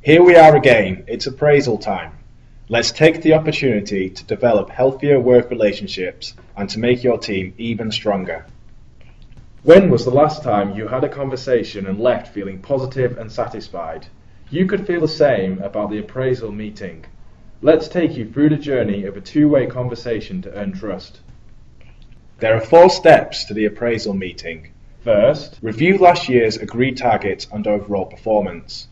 Here we are again, it's appraisal time. Let's take the opportunity to develop healthier work relationships and to make your team even stronger. When was the last time you had a conversation and left feeling positive and satisfied? You could feel the same about the appraisal meeting. Let's take you through the journey of a two-way conversation to earn trust. There are 4 steps to the appraisal meeting. First, review last year's agreed targets and overall performance.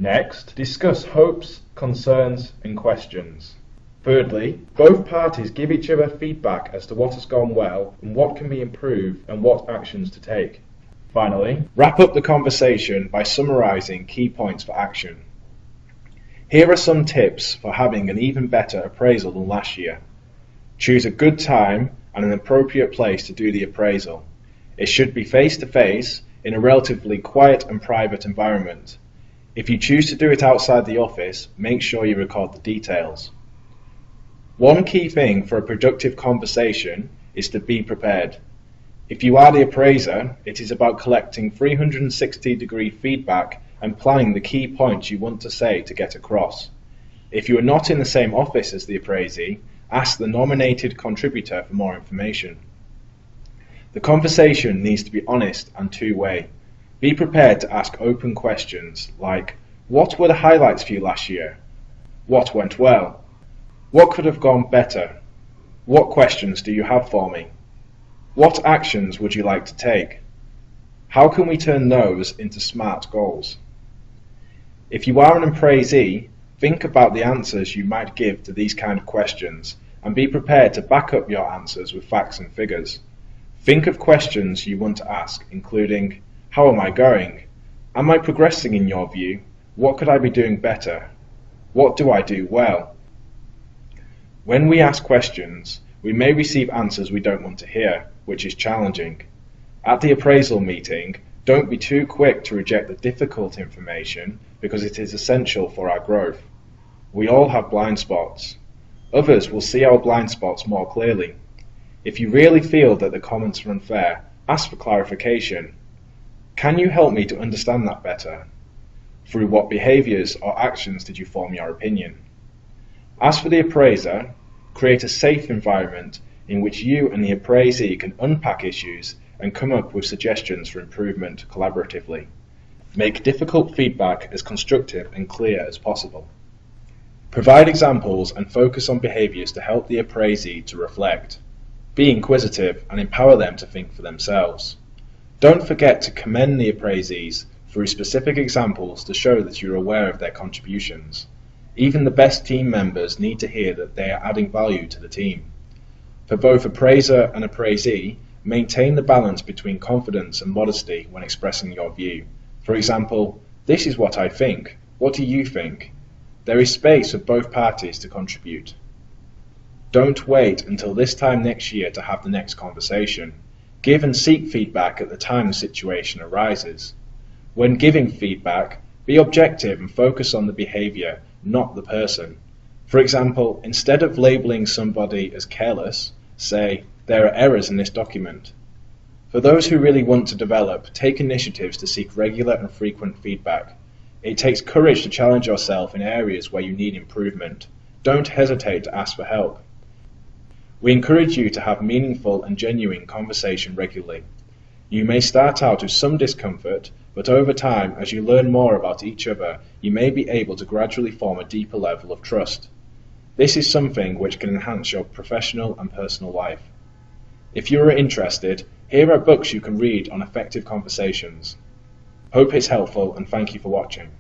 Next, discuss hopes, concerns, and questions. Thirdly, both parties give each other feedback as to what has gone well and what can be improved and what actions to take. Finally, wrap up the conversation by summarizing key points for action. Here are some tips for having an even better appraisal than last year. Choose a good time and an appropriate place to do the appraisal. It should be face-to-face in a relatively quiet and private environment. If you choose to do it outside the office, make sure you record the details. One key thing for a productive conversation is to be prepared. If you are the appraiser, it is about collecting 360-degree feedback and planning the key points you want to say to get across. If you are not in the same office as the appraisee, ask the nominated contributor for more information. The conversation needs to be honest and two-way. Be prepared to ask open questions like, what were the highlights for you last year? What went well? What could have gone better? What questions do you have for me? What actions would you like to take? How can we turn those into smart goals? If you are an appraisee, think about the answers you might give to these kind of questions and be prepared to back up your answers with facts and figures. Think of questions you want to ask, including, how am I going? Am I progressing in your view? What could I be doing better? What do I do well? When we ask questions, we may receive answers we don't want to hear, which is challenging. At the appraisal meeting, don't be too quick to reject the difficult information because it is essential for our growth. We all have blind spots. Others will see our blind spots more clearly. If you really feel that the comments are unfair, ask for clarification. Can you help me to understand that better? Through what behaviours or actions did you form your opinion? As for the appraiser, create a safe environment in which you and the appraisee can unpack issues and come up with suggestions for improvement collaboratively. Make difficult feedback as constructive and clear as possible. Provide examples and focus on behaviours to help the appraisee to reflect. Be inquisitive and empower them to think for themselves. Don't forget to commend the appraisees through specific examples to show that you're aware of their contributions. Even the best team members need to hear that they are adding value to the team. For both appraiser and appraisee, maintain the balance between confidence and modesty when expressing your view. For example, this is what I think. What do you think? There is space for both parties to contribute. Don't wait until this time next year to have the next conversation. Give and seek feedback at the time the situation arises. When giving feedback, be objective and focus on the behaviour, not the person. For example, instead of labelling somebody as careless, say, there are errors in this document. For those who really want to develop, take initiatives to seek regular and frequent feedback. It takes courage to challenge yourself in areas where you need improvement. Don't hesitate to ask for help. We encourage you to have meaningful and genuine conversation regularly. You may start out with some discomfort, but over time, as you learn more about each other, you may be able to gradually form a deeper level of trust. This is something which can enhance your professional and personal life. If you are interested, here are books you can read on effective conversations. Hope it's helpful and thank you for watching.